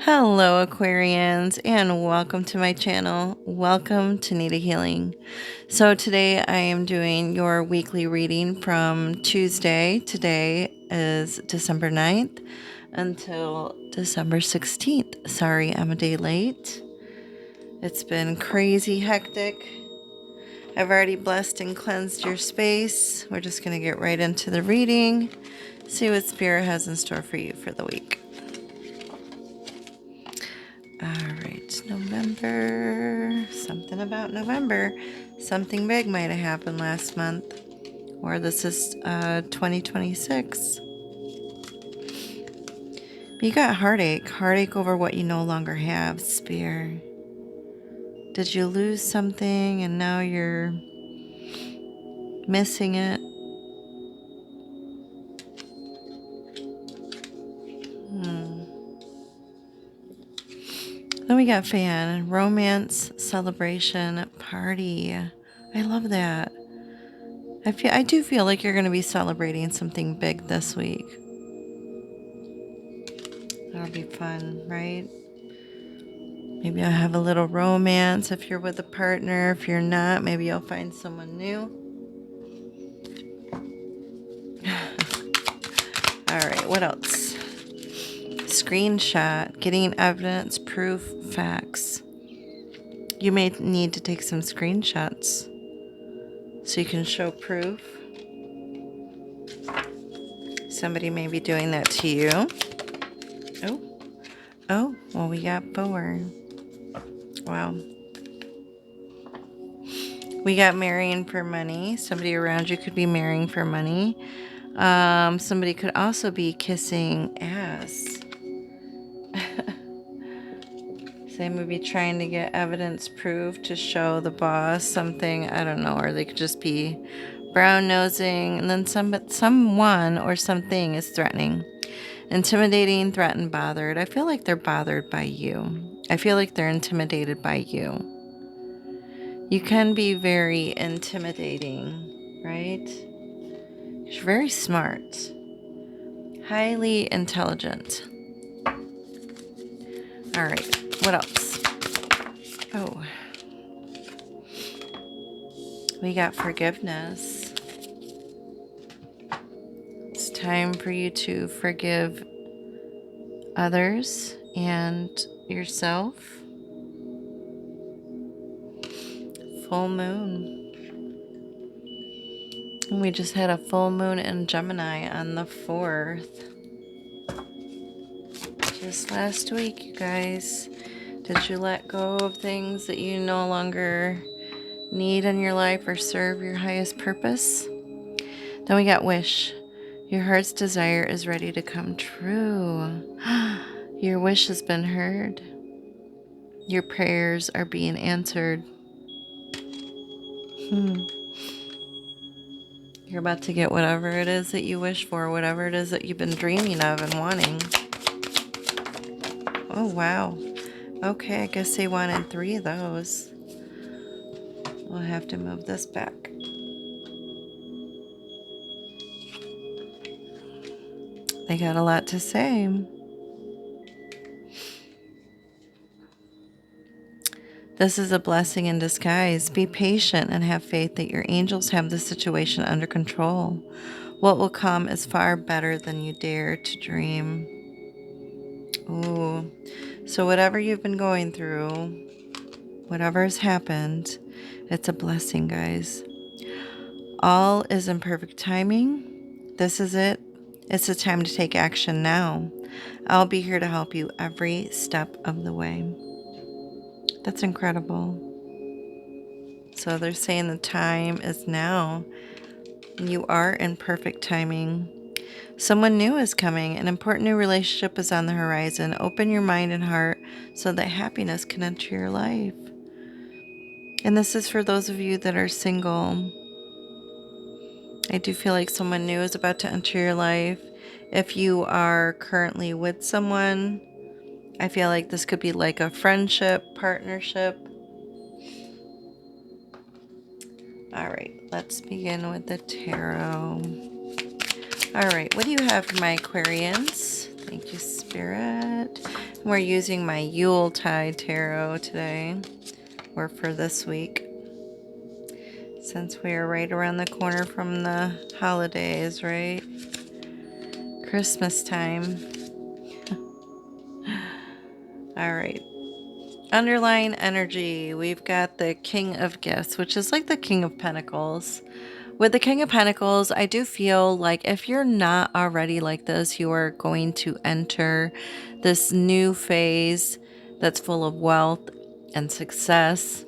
Hello, Aquarians, and welcome to my channel. Welcome to Nitahealing. So today I am doing your weekly reading from Tuesday. Today is December 9th until December 16th. Sorry, I'm a day late. It's been crazy hectic. I've already blessed and cleansed your space. We're just going to get right into the reading, see what Spirit has in store for you for the week. Alright, November. Something about November. Something big might have happened last month. Or this is 2026. You got heartache. Heartache over what you no longer have, Spear. Did you lose something and now you're missing it? Then we got fan. Romance, celebration, party. I love that. I do feel like you're going to be celebrating something big this week. That'll be fun, right? Maybe I'll have a little romance if you're with a partner. If you're not, maybe you'll find someone new. All right, what else? Screenshot, getting evidence, proof, facts. You may need to take some screenshots so you can show proof. Somebody may be doing that to you. Oh, well, we got 4. Wow. We got marrying for money. Somebody around you could be marrying for money. Somebody could also be kissing ass. They may be trying to get evidence, proof to show the boss something. I don't know. Or they could just be brown nosing. And then someone or something is threatening. Intimidating, threatened, bothered. I feel like they're bothered by you. I feel like they're intimidated by you. You can be very intimidating, right? You're very smart. Highly intelligent. All right, what else? Oh, we got forgiveness. It's time for you to forgive others and yourself. Full moon. And we just had a full moon in Gemini on the 4th. Just last week, you guys. Did you let go of things that you no longer need in your life or serve your highest purpose? Then we got wish. Your heart's desire is ready to come true. Your wish has been heard. Your prayers are being answered. You're about to get whatever it is that you wish for, whatever it is that you've been dreaming of and wanting. Oh, wow. Okay, I guess they wanted 3 of those. We'll have to move this back. They got a lot to say. This is a blessing in disguise. Be patient and have faith that your angels have the situation under control. What will come is far better than you dare to dream. Ooh. So whatever you've been going through, whatever has happened, it's a blessing, guys. All is in perfect timing. This is it. It's the time to take action now. I'll be here to help you every step of the way. That's incredible. So they're saying the time is now. You are in perfect timing. Someone new is coming. An important new relationship is on the horizon. Open your mind and heart so that happiness can enter your life. And this is for those of you that are single. I do feel like someone new is about to enter your life. If you are currently with someone, I feel like this could be like a friendship, partnership. All right, let's begin with the tarot. All right, what do you have for my Aquarians? Thank you, Spirit. We're using my Yuletide tarot today, or for this week, since we are right around the corner from the holidays, right? Christmas time. All right. Underlying energy, we've got the King of Gifts, which is like the King of Pentacles. With the King of Pentacles, I do feel like if you're not already like this, you are going to enter this new phase that's full of wealth and success.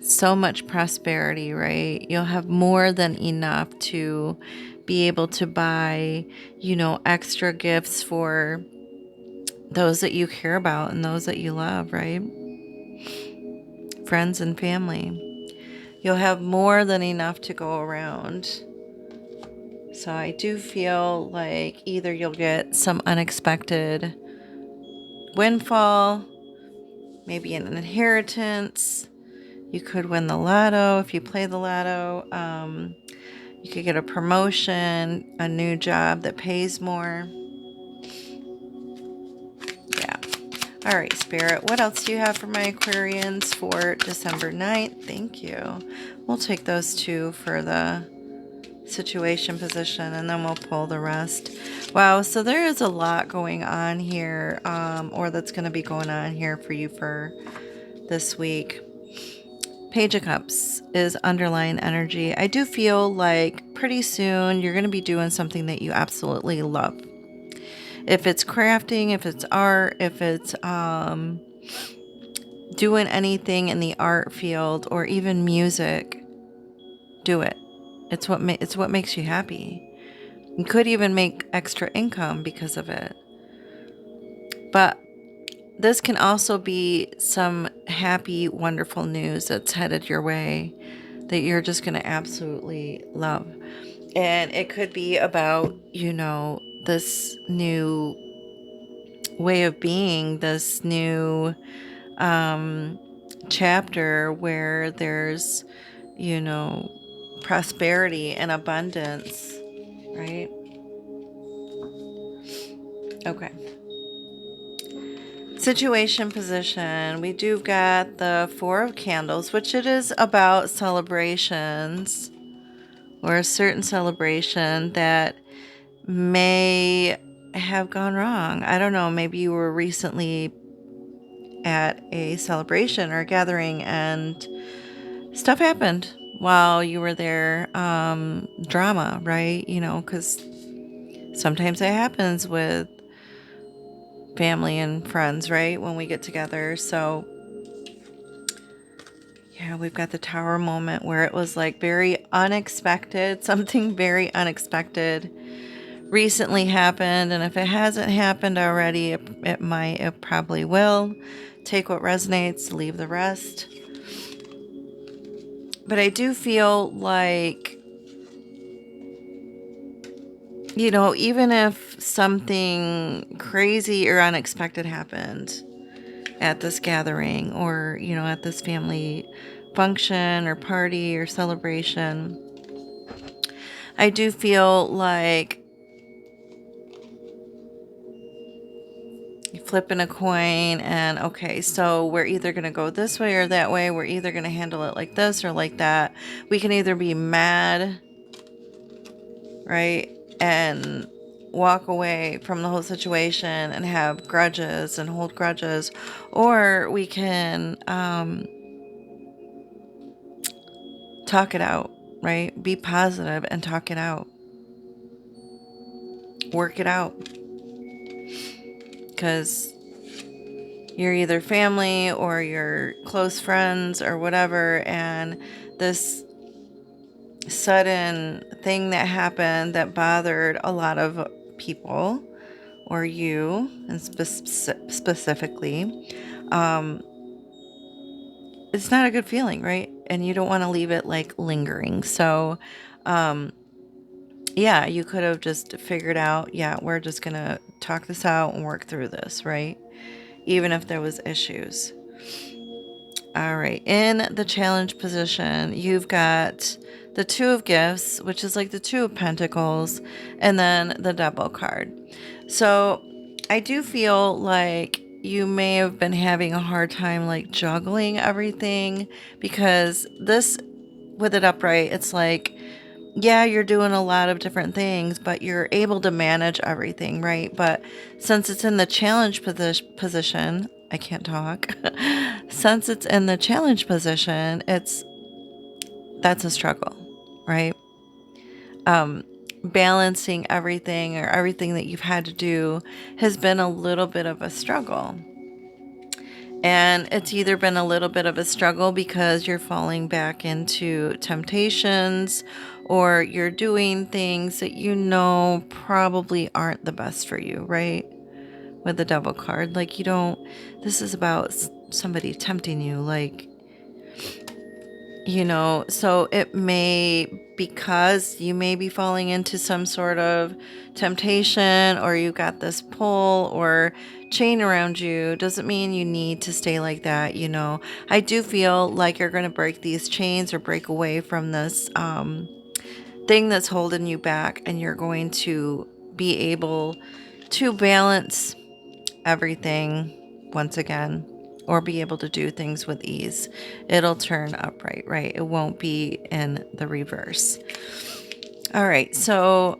So much prosperity, right? You'll have more than enough to be able to buy, extra gifts for those that you care about and those that you love, right? Friends and family. You'll have more than enough to go around. So I do feel like either you'll get some unexpected windfall, maybe an inheritance. You could win the lotto if you play the lotto. You could get a promotion, a new job that pays more. Yeah. All right, Spirit. What else do you have for my Aquarians for December 9th? Thank you. We'll take those two for the situation position, and then we'll pull the rest. Wow, so there is a lot going on here, or that's going to be going on here for you for this week. Page of Cups is underlying energy. I do feel like pretty soon you're going to be doing something that you absolutely love. If it's crafting, if it's art, if it's doing anything in the art field or even music, do it. It's what makes you happy. You could even make extra income because of it. But this can also be some happy, wonderful news that's headed your way that you're just going to absolutely love. And it could be about, this new way of being, this new chapter where there's, prosperity and abundance, right? Okay. Situation position. We do got the Four of Candles, which it is about celebrations or a certain celebration that may have gone wrong. I don't know. Maybe you were recently at a celebration or a gathering and stuff happened while you were there. Drama, right? Because sometimes that happens with family and friends, right? When we get together. So yeah, we've got the Tower moment where it was like very unexpected. Something very unexpected recently happened. And if it hasn't happened already, it probably will. Take what resonates, leave the rest. But I do feel like, even if something crazy or unexpected happened at this gathering or, at this family function or party or celebration, I do feel like flipping a coin and okay, so we're either going to go this way or that way. We're either going to handle it like this or like that. We can either be mad, right, and walk away from the whole situation and have grudges and hold grudges, or we can talk it out, right? Be positive and talk it out. Work it out. Because you're either family or you're close friends or whatever, and this sudden thing that happened that bothered a lot of people, or you and specifically, it's not a good feeling, right? And you don't want to leave it like lingering. So yeah, you could have just figured out, yeah, we're just gonna talk this out and work through this, right? Even if there was issues. All right, in the challenge position, you've got the Two of Gifts, which is like the Two of Pentacles, and then the Devil card. So I do feel like you may have been having a hard time like juggling everything, because this, with it upright, it's like, yeah, you're doing a lot of different things, but you're able to manage everything, right? But since it's in the challenge position, I can't talk. Since it's in the challenge position, that's a struggle, right? Balancing everything, or everything that you've had to do, has been a little bit of a struggle. And it's either been a little bit of a struggle because you're falling back into temptations, or you're doing things that you know probably aren't the best for you, right? With the devil card, like, you don't, this is about somebody tempting you, like, so it may, because you may be falling into some sort of temptation, or you got this pull or chain around you, doesn't mean you need to stay like that. I do feel like you're going to break these chains, or break away from this thing that's holding you back, and you're going to be able to balance everything once again, or be able to do things with ease. It'll turn upright, right? It won't be in the reverse. All right, so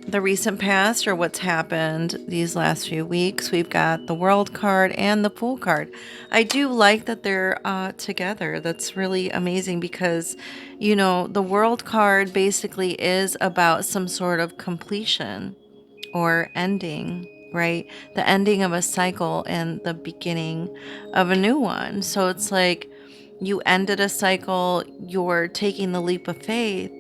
the recent past, or what's happened these last few weeks, we've got the World card and the Fool card. I do like that they're together. That's really amazing, because the World card basically is about some sort of completion or ending, right? The ending of a cycle and the beginning of a new one. So it's like, you ended a cycle, you're taking the leap of faith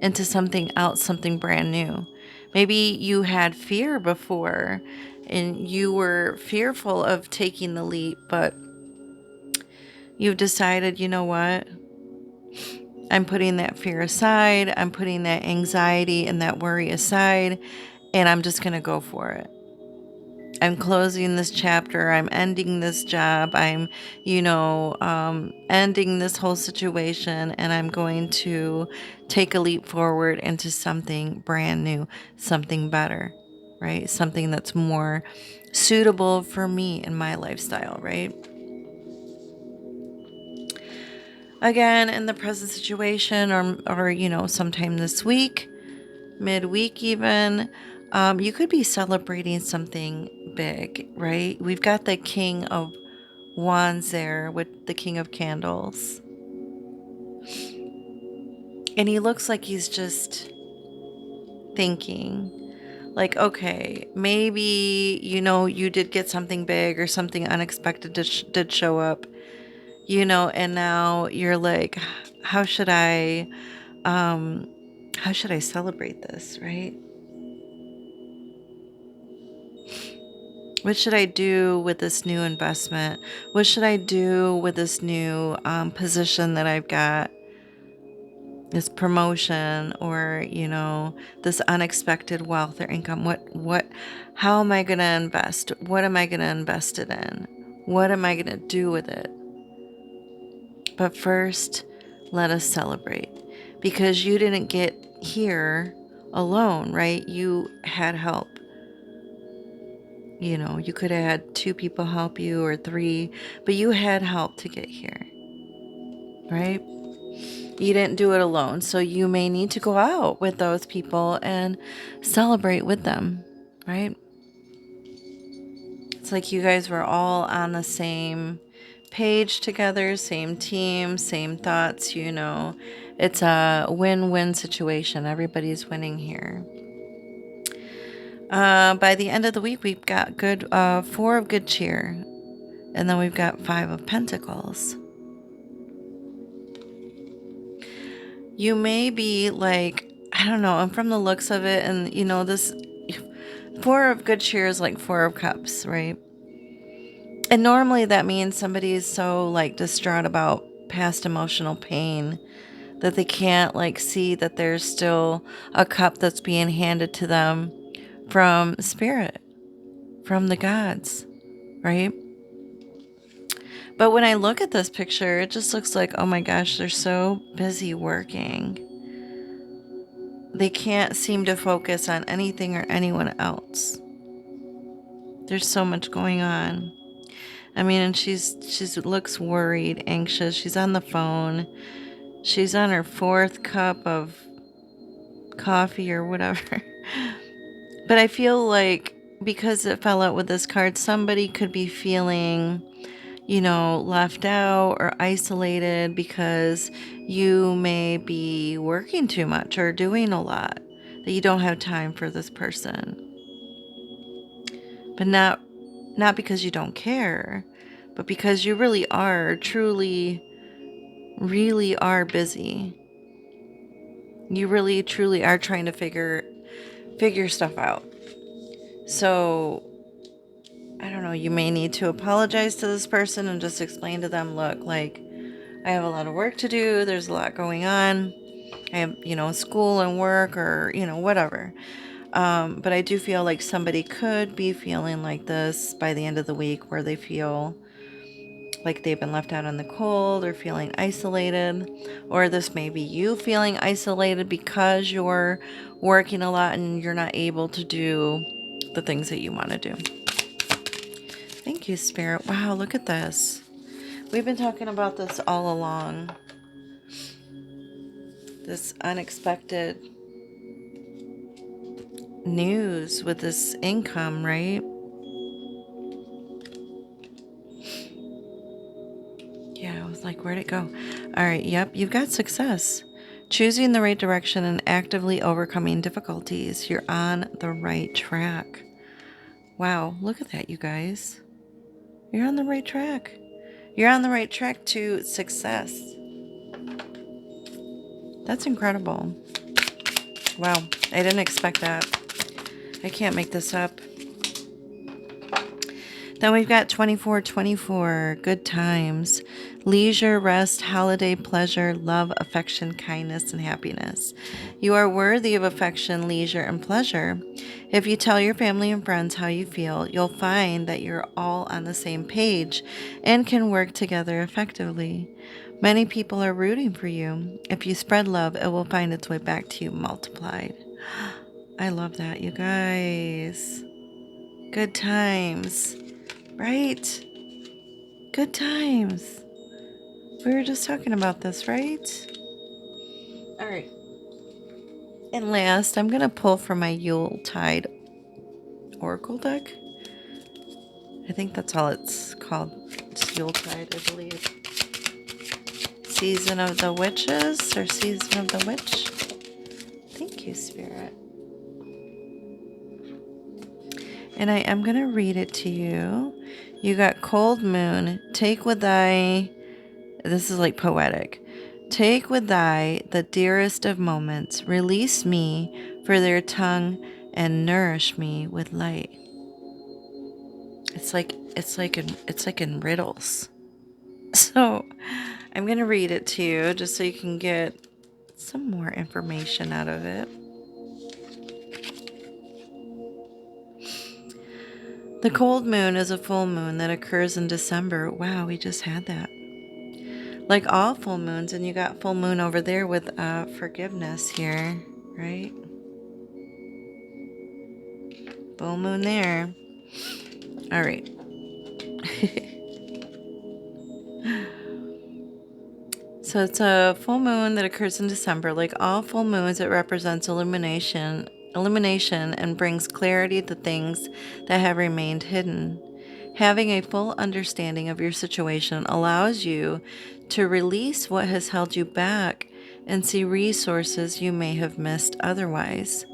into something else, something brand new. Maybe you had fear before, and you were fearful of taking the leap, but you've decided, you know what? I'm putting that fear aside. I'm putting that anxiety and that worry aside, and I'm just going to go for it. I'm closing this chapter. I'm ending this job. I'm, ending this whole situation, and I'm going to take a leap forward into something brand new, something better, right? Something that's more suitable for me and my lifestyle, right? Again, in the present situation, or sometime this week, midweek even, you could be celebrating something big, right? We've got the King of Wands there with the King of Candles, and he looks like he's just thinking, like, okay, maybe you did get something big, or something unexpected did show up, and now you're like, how should I um how should I celebrate this, right? What should I do with this new investment? What should I do with this new position that I've got? This promotion, or this unexpected wealth or income. How am I going to invest? What am I going to invest it in? What am I going to do with it? But first, let us celebrate, because you didn't get here alone, right? You had help. You could have had 2 people help you, or 3, but you had help to get here, right? You didn't do it alone. So you may need to go out with those people and celebrate with them, right? It's like you guys were all on the same page together, same team, same thoughts. It's a win-win situation. Everybody's winning here. By the end of the week, we've got 4 of good cheer, and then we've got 5 of pentacles. You may be like, I don't know, and from the looks of it, and this 4 of good cheer is like 4 of cups, right? And normally that means somebody is so like distraught about past emotional pain that they can't like see that there's still a cup that's being handed to them from spirit, from the gods, right? But when I look at this picture, it just looks like, oh my gosh, they're so busy working. They can't seem to focus on anything or anyone else. There's so much going on. I mean, and she's looks worried, anxious. She's on the phone. She's on her 4th cup of coffee or whatever. But I feel like because it fell out with this card, somebody could be feeling, left out or isolated because you may be working too much or doing a lot, that you don't have time for this person. But not because you don't care, but because you really are truly really are busy. You really truly are trying to figure stuff out. So, I don't know, you may need to apologize to this person and just explain to them, look, like, I have a lot of work to do. There's a lot going on. I have, school and work or, whatever. But I do feel like somebody could be feeling like this by the end of the week, where they feel like they've been left out in the cold or feeling isolated. Or this may be you feeling isolated because you're working a lot and you're not able to do the things that you want to do. Thank you, Spirit. Wow, look at this. We've been talking about this all along. This unexpected news with this income, right? Yeah, I was like, where'd it go? All right, yep, you've got success. Choosing the right direction and actively overcoming difficulties. You're on the right track. Wow, look at that, you guys. You're on the right track. You're on the right track to success. That's incredible. Wow, I didn't expect that. I can't make this up. Then we've got 2424, good times, leisure, rest, holiday, pleasure, love, affection, kindness, and happiness. You are worthy of affection, leisure, and pleasure. If you tell your family and friends how you feel, you'll find that you're all on the same page and can work together effectively. Many people are rooting for you. If you spread love, it will find its way back to you multiplied. I love that, you guys. Good times. Right? Good times. We were just talking about this, right? All right. And last, I'm going to pull from my Yuletide Oracle deck. I think that's all it's called. It's Yuletide, I believe. Season of the Witches or Season of the Witch. Thank you, Spirit. And I am going to read it to you. You got Cold Moon. Take with thy... This is like poetic. Take with thy the dearest of moments. Release me for their tongue and nourish me with light. It's like in riddles. So I'm going to read it to you just so you can get some more information out of it. The cold moon is a full moon that occurs in December. Wow, we just had that. Like all full moons, and you got full moon over there with forgiveness here, right? Full moon there. All right. So it's a full moon that occurs in December. Like all full moons, it represents illumination, and brings clarity to things that have remained hidden. Having a full understanding of your situation allows you to release what has held you back and see resources you may have missed otherwise.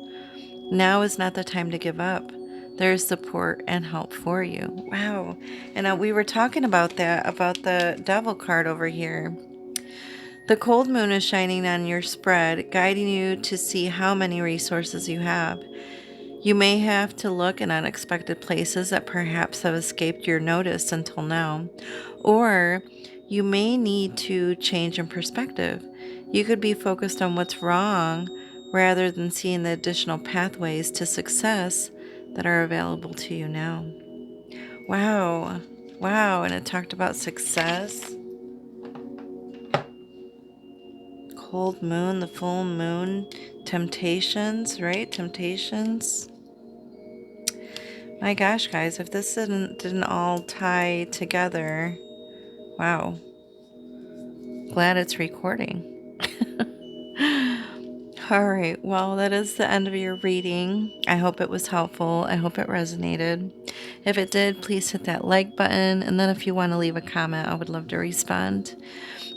Now is not the time to give up. There is support and help for you. Wow. And we were talking about that, about the devil card over here. The cold moon is shining on your spread, guiding you to see how many resources you have. You may have to look in unexpected places that perhaps have escaped your notice until now, or you may need to change in perspective. You could be focused on what's wrong rather than seeing the additional pathways to success that are available to you now. Wow. Wow. And it talked about success. Cold moon, the full moon, temptations, right? Temptations. My gosh, guys, if this didn't all tie together, wow. Glad it's recording. All right, well, that is the end of your reading. I hope it was helpful. I hope it resonated. If it did, please hit that like button. And then if you want to leave a comment, I would love to respond.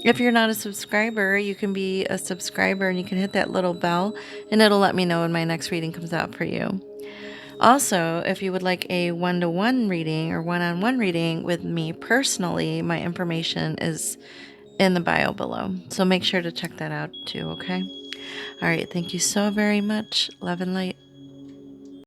If you're not a subscriber, you can be a subscriber and you can hit that little bell, and it'll let me know when my next reading comes out for you. Also, if you would like a one-to-one reading or one-on-one reading with me personally, my information is in the bio below. So make sure to check that out too, okay? All right, thank you so very much. Love and light.